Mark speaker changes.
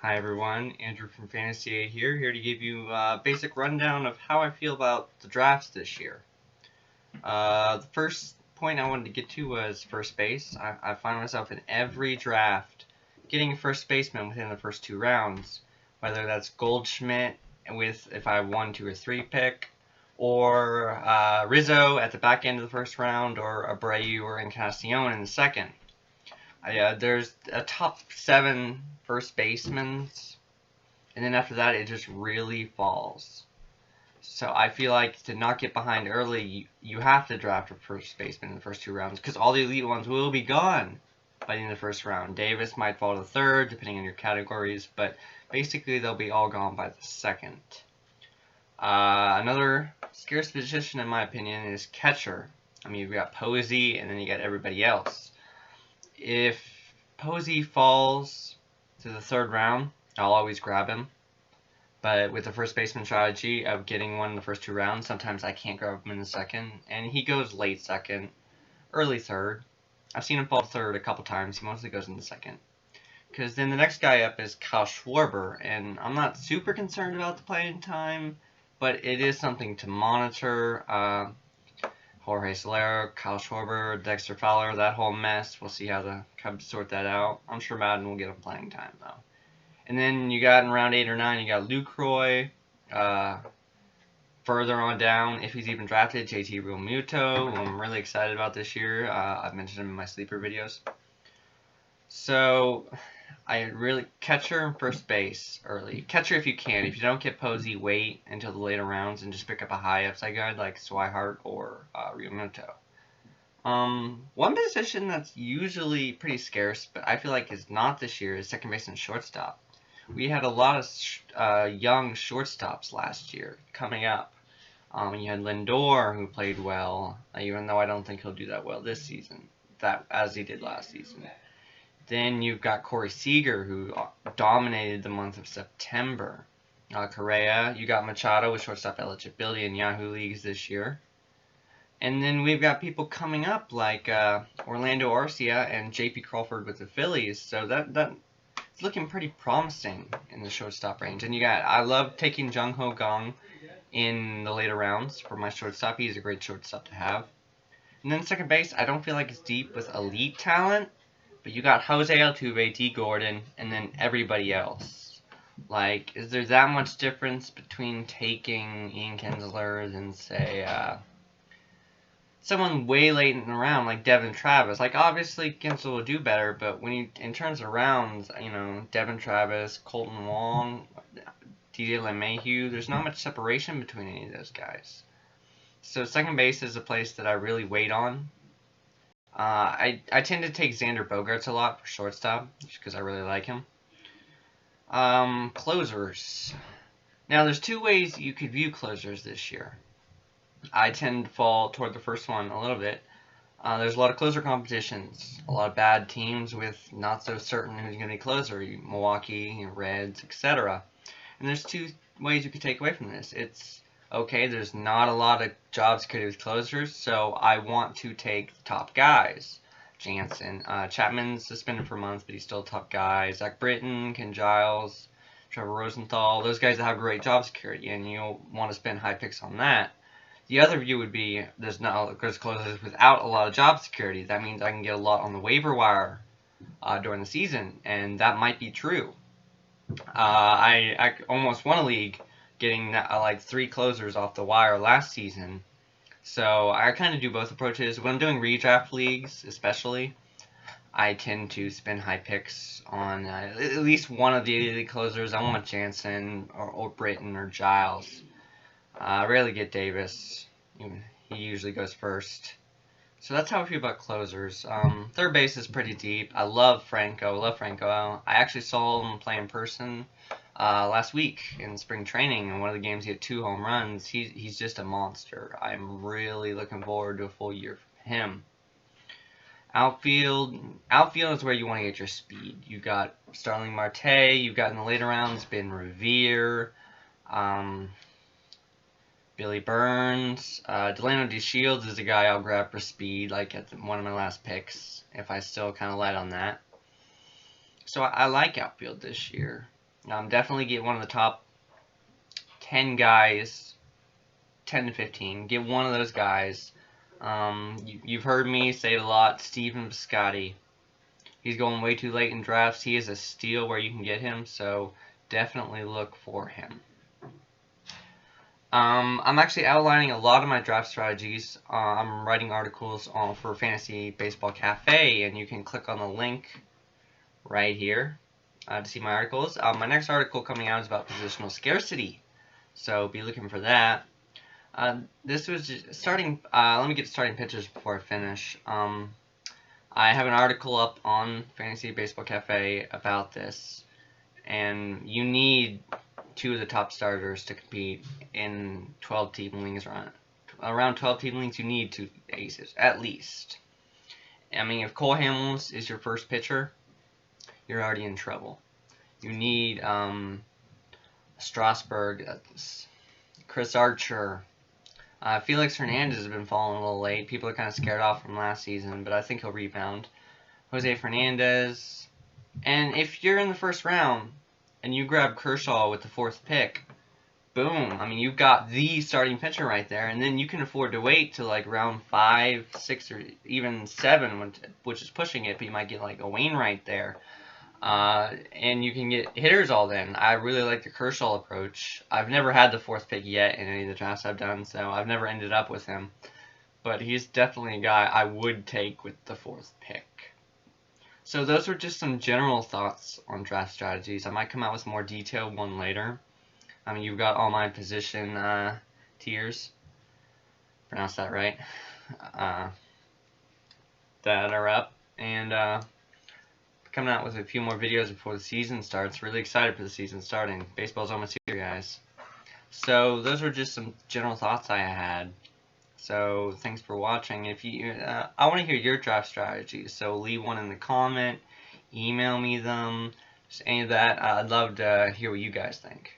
Speaker 1: Hi everyone, Andrew from Fantasy 8 here to give you a basic rundown of how I feel about the drafts this year. The first point I wanted to get to was first base. I find myself in every draft getting a first baseman within the first two rounds, whether that's Goldschmidt with if I have 1, 2, or 3 pick, or Rizzo at the back end of the first round, or Abreu or Encarnacion in the second. There's a top 7 first basemen, and then after that, it just really falls. So I feel like to not get behind early, you have to draft a first baseman in the first two rounds because all the elite ones will be gone by the end of the first round. Davis might fall to third, depending on your categories, but basically they'll be all gone by the second. Another scarce position, in my opinion, is catcher. I mean, you've got Posey, and then you got everybody else. If Posey falls to the third round, I'll always grab him. But with the first baseman strategy of getting one in the first two rounds, sometimes I can't grab him in the second. And he goes late second, early third. I've seen him fall to third a couple times. He mostly goes in the second. Because then the next guy up is Kyle Schwarber. And I'm not super concerned about the playing time, but it is something to monitor. Jorge Solero, Kyle Schwarber, Dexter Fowler, that whole mess. We'll see how the Cubs sort that out. I'm sure Madden will get him playing time, though. And then you got in round 8 or 9, you got Lucroy. Further on down, if he's even drafted, JT Realmuto, who I'm really excited about this year. I've mentioned him in my sleeper videos. So, catcher and first base early. Catcher if you can. If you don't get Posey, wait until the later rounds and just pick up a high upside guy like Swihart or Realmuto. One position that's usually pretty scarce, but I feel like is not this year, is second base and shortstop. We had a lot of young shortstops last year coming up. You had Lindor, who played well, even though I don't think he'll do that well this season, as he did last season. Then you've got Corey Seager, who dominated the month of September. Correa, you got Machado with shortstop eligibility in Yahoo leagues this year. And then we've got people coming up like Orlando Arcia and J.P. Crawford with the Phillies. So that's looking pretty promising in the shortstop range. And I love taking Jung Ho Gong in the later rounds for my shortstop. He's a great shortstop to have. And then second base, I don't feel like it's deep with elite talent, but you got Jose Altuve, D. Gordon, and then everybody else. Like, is there that much difference between taking Ian Kinsler than, say, someone way late in the round like Devin Travis? Like, obviously Kinsler will do better, but in terms of rounds, Devin Travis, Colton Wong, DJ LeMahieu, there's not much separation between any of those guys. So second base is a place that I really wait on. I tend to take Xander Bogaerts a lot for shortstop, just because I really like him. Closers. Now, there's two ways you could view closers this year. I tend to fall toward the first one a little bit. There's a lot of closer competitions, a lot of bad teams with not so certain who's going to be closer, Milwaukee, Reds, etc. And there's two ways you could take away from this. It's, okay, there's not a lot of job security with closers, so I want to take the top guys. Jansen. Chapman's suspended for months, but he's still a top guy. Zach Britton, Ken Giles, Trevor Rosenthal, those guys that have great job security, and you'll want to spend high picks on that. The other view would be there's closers without a lot of job security. That means I can get a lot on the waiver wire during the season, and that might be true. I almost won a league getting like 3 closers off the wire last season. So I kind of do both approaches. When I'm doing redraft leagues, especially, I tend to spend high picks on at least one of the elite closers. I want Jansen or Britton or Giles. I rarely get Davis. He usually goes first. So that's how I feel about closers. Third base is pretty deep. I love Franco. I actually saw him play in person last week in spring training. In one of the games, he had 2 home runs. He's just a monster. I'm really looking forward to a full year from him. Outfield is where you want to get your speed. You got Starling Marte. You've got in the later rounds Ben Revere. Billy Burns. Delano DeShields is a guy I'll grab for speed, like at one of my last picks, if I still kind of light on that. So I like outfield this year. Definitely get one of the top 10 guys, 10 to 15. Get one of those guys. You've heard me say it a lot, Stephen Biscotti. He's going way too late in drafts. He is a steal where you can get him, so definitely look for him. I'm actually outlining a lot of my draft strategies. I'm writing articles for Fantasy Baseball Cafe, and you can click on the link right here to see my articles. My next article coming out is about positional scarcity, so be looking for that. This was just starting. Let me get starting pitchers before I finish. I have an article up on Fantasy Baseball Cafe about this, and you need 2 of the top starters to compete in 12-team leagues. Around 12-team leagues, you need 2 aces, at least. I mean, if Cole Hamels is your first pitcher, you're already in trouble. You need Strasburg, Chris Archer. Felix Hernandez has been falling a little late. People are kind of scared off from last season, but I think he'll rebound. Jose Fernandez. And if you're in the first round and you grab Kershaw with the 4th pick, boom. I mean, you've got the starting pitcher right there, and then you can afford to wait till like round 5, 6, or even 7, which is pushing it, but you might get like a Wainwright there. And you can get hitters all then. I really like the Kershaw approach. I've never had the 4th pick yet in any of the drafts I've done, so I've never ended up with him. But he's definitely a guy I would take with the 4th pick. So those were just some general thoughts on draft strategies. I might come out with more detailed one later. I mean, you've got all my position tiers. Pronounce that right. That are up. And coming out with a few more videos before the season starts. Really excited for the season starting. Baseball's almost here, guys. So those were just some general thoughts I had. So thanks for watching. If you, I want to hear your draft strategies. So leave one in the comment, email me them, just any of that. I'd love to hear what you guys think.